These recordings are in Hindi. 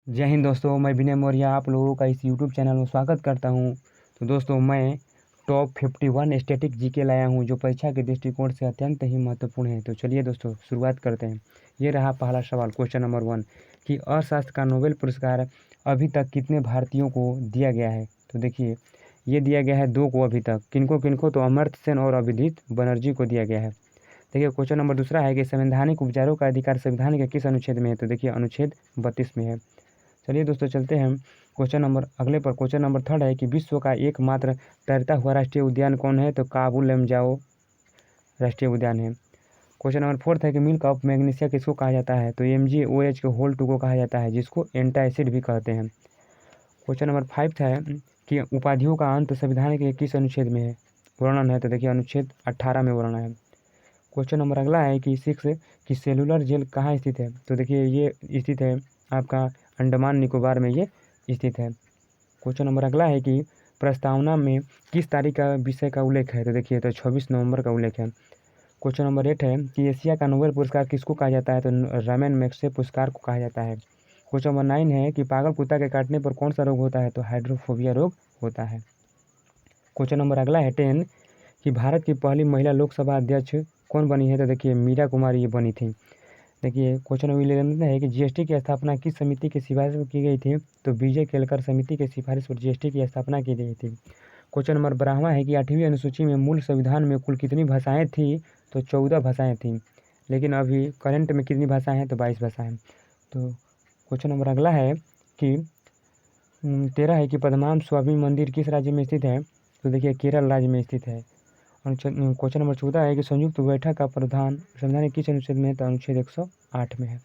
जय हिंद दोस्तों, मैं विनय मौर्य आप लोगों का इस यूट्यूब चैनल में स्वागत करता हूं। तो दोस्तों, मैं टॉप 51 स्टैटिक जीके लाया हूं जो परीक्षा के दृष्टिकोण से अत्यंत ही महत्वपूर्ण है। तो चलिए दोस्तों, शुरुआत करते हैं। ये रहा पहला सवाल, क्वेश्चन नंबर 1 कि अर्थशास्त्र का नोबेल पुरस्कार अभी तक कितने भारतीयों को दिया गया है। तो देखिए, ये दिया गया है 2 को अभी तक। किनको किनको? तो अमर्त्य सेन और अभिजीत बनर्जी को दिया गया है। देखिए, क्वेश्चन नंबर दूसरा है कि संवैधानिक उपचारों का अधिकार संविधान के किस अनुच्छेद में है। तो देखिए, अनुच्छेद 32 में है। चलिए दोस्तों, चलते हैं क्वेश्चन नंबर अगले पर। क्वेश्चन नंबर 3 है कि विश्व का एकमात्र तैरता हुआ राष्ट्रीय उद्यान कौन है। तो काबुल लमजाओ राष्ट्रीय उद्यान है। क्वेश्चन नंबर 4 है कि मिल्क ऑफ मैग्नीशिया किसको कहा जाता है। तो MgOH के होल 2 को कहा जाता है, जिसको एंटासिड भी कहते हैं। क्वेश्चन नंबर 5 है कि उपाधियों का अंत संविधान के किस अनुच्छेद में है वर्णन है। तो देखिए, अनुच्छेद 18 में वर्णन है। क्वेश्चन नंबर अगला है कि 6 कि सेलुलर जेल कहाँ स्थित है। तो देखिए, ये स्थित है आपका अंडमान निकोबार में ये स्थित है। क्वेश्चन नंबर अगला है कि प्रस्तावना में किस तारीख का विषय का उल्लेख है। तो देखिए, तो 26 नवंबर का उल्लेख है। क्वेश्चन नंबर 8 है कि एशिया का नोबेल पुरस्कार किसको कहा जाता है। तो रामन मैग्सेसे पुरस्कार को कहा जाता है। क्वेश्चन नंबर 9 है कि पागल कुत्ता के काटने पर कौन सा रोग होता है। तो हाइड्रोफोबिया रोग होता है। क्वेश्चन नंबर अगला है 10 कि भारत की पहली महिला लोकसभा अध्यक्ष कौन बनी है। तो देखिए, मीरा कुमारी ये बनी थी। देखिए, क्वेश्चन नंबर 11 है कि जीएसटी की स्थापना किस समिति की सिफारिश पर की गई थी। तो विजय केलकर समिति की सिफारिश पर जीएसटी की स्थापना की गई थी। क्वेश्चन नंबर 12 है कि 8वीं अनुसूची में मूल संविधान में कुल कितनी भाषाएं थी। तो 14 भाषाएं थीं, लेकिन अभी करंट में कितनी भाषाएं हैं। तो 22 भाषाएं। तो क्वेश्चन नंबर अगला है कि 13 है कि पद्मनाभ स्वामी मंदिर किस राज्य में स्थित है। तो देखिए, केरल राज्य में स्थित है। क्वेश्चन नंबर 14 है कि संयुक्त बैठक का प्रधान संविधान के किस अनुच्छेद में है। तो अनुच्छेद 108 में है।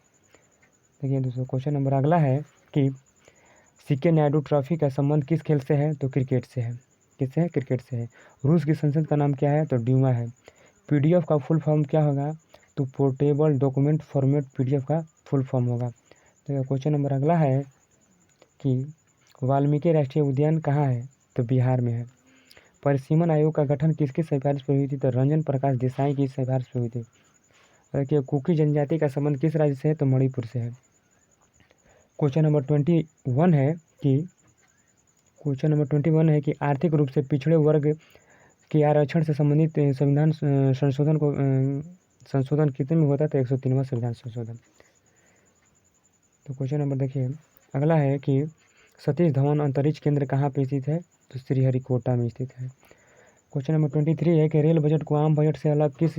देखिए दोस्तों, क्वेश्चन नंबर अगला है कि सीके नायडू ट्रॉफी का संबंध किस खेल से है। तो क्रिकेट से है। किससे है? क्रिकेट से है। रूस की संसद का नाम क्या है। तो ड्यूमा है। पीडीएफ का फुल फॉर्म क्या होगा। तो पोर्टेबल डॉक्यूमेंट फॉर्मेट पीडीएफ का फुल फॉर्म होगा। तो क्वेश्चन नंबर अगला है कि वाल्मीकि राष्ट्रीय उद्यान कहाँ है। तो बिहार में है। परिसीमन आयोग का गठन किसकी सिफारिश पर हुई थी। तो रंजन प्रकाश देसाई की सिफारिश पर हुई थी। देखिए, कुकी जनजाति का संबंध किस राज्य से है। तो मणिपुर से है। क्वेश्चन नंबर 21 है कि आर्थिक रूप से पिछड़े वर्ग के आरक्षण से संबंधित संविधान संशोधन कितने में होता है। तो 103वां संविधान संशोधन। तो क्वेश्चन नंबर देखिए अगला है कि सतीश धवन अंतरिक्ष केंद्र कहाँ पे स्थित है। तो श्रीहरिकोटा में स्थित है। क्वेश्चन नंबर 23 है कि रेल बजट को आम बजट से अलग किस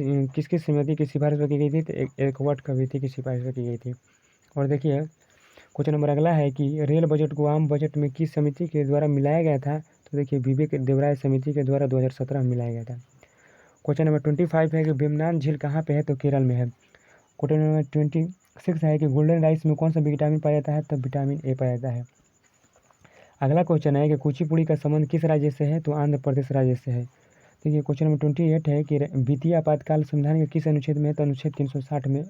समिति की सिफारिश पर की गई थी। तो एकवट कमेटी की सिफारिश पर की गई थी। और देखिए, क्वेश्चन नंबर अगला है कि रेल बजट को आम बजट में किस समिति के द्वारा मिलाया गया था। तो देखिए, विवेक देवराय समिति के द्वारा 2017 में मिलाया गया था। क्वेश्चन नंबर 25 है कि वेम्बनाड झील कहाँ पे है। तो केरल में है। क्वेश्चन नंबर 26 है कि गोल्डन राइस में कौन सा विटामिन पाया जाता है। तो विटामिन ए पाया जाता है। अगला क्वेश्चन है कि कुचिपुड़ी का संबंध किस राज्य से है। तो आंध्र प्रदेश राज्य से है। देखिए, क्वेश्चन नंबर 28 है कि वित्तीय आपातकाल संविधान के किस अनुच्छेद में है। तो अनुच्छेद 360 में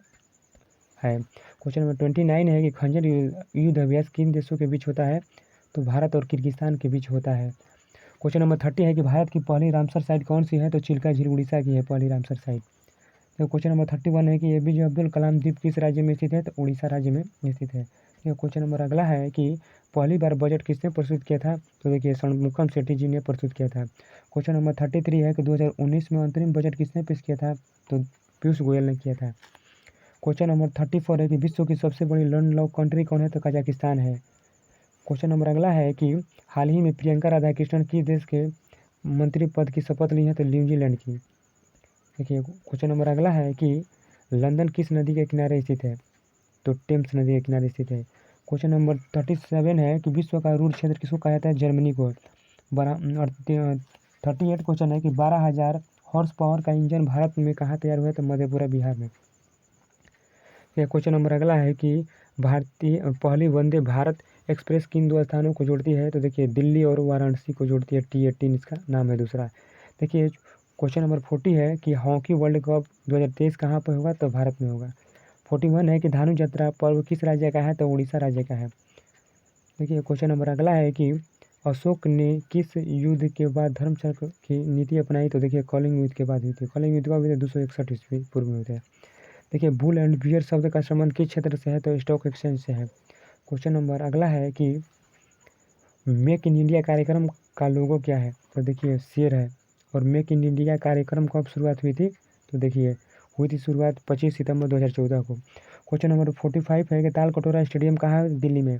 है। क्वेश्चन नंबर 29 है कि खंजर युद्ध अभ्यास किन देशों के बीच होता है। तो भारत और किर्गिस्तान के बीच होता है। क्वेश्चन नंबर 30 है कि भारत की पहली रामसर साइट कौन सी है। तो चिल्का झील उड़ीसा की है पहली रामसर साइट। तो क्वेश्चन नंबर 31 है कि APJ अब्दुल कलाम द्वीप किस राज्य में स्थित है। तो उड़ीसा राज्य में स्थित है। क्वेश्चन नंबर अगला है कि पहली बार बजट किसने प्रस्तुत किया था। तो देखिए, षणमुखम सेठी जी ने प्रस्तुत किया था। क्वेश्चन नंबर 33 है कि 2019 में अंतरिम बजट किसने पेश किया था। तो पीयूष गोयल ने किया था। क्वेश्चन नंबर 34 है कि विश्व की सबसे बड़ी लैंडलॉक्ड कंट्री कौन है। तो कजाकिस्तान है। क्वेश्चन नंबर अगला है कि हाल ही में प्रियंका राधाकृष्णन किस देश के मंत्री पद की शपथ ली है। तो न्यूजीलैंड की। देखिए, क्वेश्चन नंबर अगला है कि लंदन किस नदी के किनारे स्थित है। तो टेम्स नदी के किनारे स्थित है। क्वेश्चन नंबर 37 है कि विश्व का रूर क्षेत्र किसको कहा जाता है। जर्मनी को। 38 क्वेश्चन है कि 12,000 हॉर्स पावर का इंजन भारत में कहाँ तैयार हुआ है। तो मधेपुरा बिहार में। क्वेश्चन नंबर अगला है कि भारतीय पहली वंदे भारत एक्सप्रेस किन 2 स्थानों को जोड़ती है। तो देखिए, दिल्ली और वाराणसी को जोड़ती है। T18 इसका नाम है दूसरा। देखिए, क्वेश्चन नंबर 40 है कि हॉकी वर्ल्ड कप 2023 कहाँ पर होगा। तो भारत में होगा। 41 है कि धानु यात्रा पर्व किस राज्य का है। तो उड़ीसा राज्य का है। देखिए, क्वेश्चन नंबर अगला है कि अशोक ने किस युद्ध के बाद धर्मचक्र की नीति अपनाई। तो देखिए, कलिंग युद्ध के बाद हुई थी। कलिंग युद्ध का भी 261 ईस्वी पूर्व में हुआ है। देखिए, बुल एंड बियर शब्द का संबंध किस क्षेत्र से है। तो स्टॉक एक्सचेंज से है। क्वेश्चन नंबर अगला है कि मेक इन इंडिया कार्यक्रम का लोगो क्या है? तो देखिए शेर है। और मेक इन इंडिया कार्यक्रम कब शुरुआत हुई थी? तो देखिए हुई थी शुरुआत 25 सितंबर 2014 को। क्वेश्चन नंबर 45 है कि ताल कटोरा स्टेडियम कहाँ है? दिल्ली में।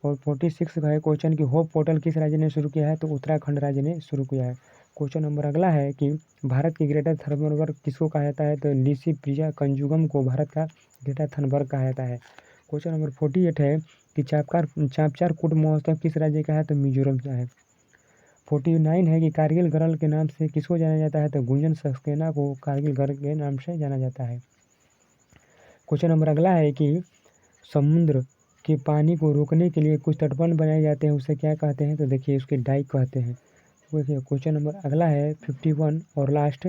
और 46 का है क्वेश्चन कि होप पोर्टल किस राज्य ने शुरू किया है? तो उत्तराखंड राज्य ने शुरू किया है। क्वेश्चन नंबर अगला है कि भारत की ग्रेटर थर्मल किसको कहा जाता है? तो लिसी प्रिया कंजुगम को भारत का ग्रेटर थर्मल कहा जाता है। क्वेश्चन नंबर 48 है कि चापचार कूट महोत्सव किस राज्य का है? तो मिजोरम का है। 49 है कि कारगिल गर्ल के नाम से किसको जाना जाता है? तो गुंजन सक्सेना को कारगिल गर्ल के नाम से जाना जाता है। क्वेश्चन नंबर अगला है कि समुद्र के पानी को रोकने के लिए कुछ तटबंध बनाए जाते हैं, उसे क्या कहते हैं? तो देखिए उसके डाइक कहते हैं। देखिए क्वेश्चन नंबर अगला है 51 और लास्ट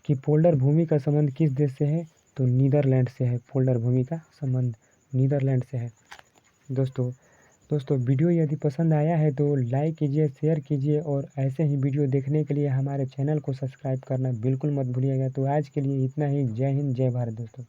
कि पोलर भूमि का संबंध किस देश से है? तो नीदरलैंड से है। पोलर भूमि का संबंध नीदरलैंड से है। दोस्तों वीडियो यदि पसंद आया है तो लाइक कीजिए, शेयर कीजिए और ऐसे ही वीडियो देखने के लिए हमारे चैनल को सब्सक्राइब करना बिल्कुल मत भूलिएगा। तो आज के लिए इतना ही। जय हिंद, जय भारत दोस्तों।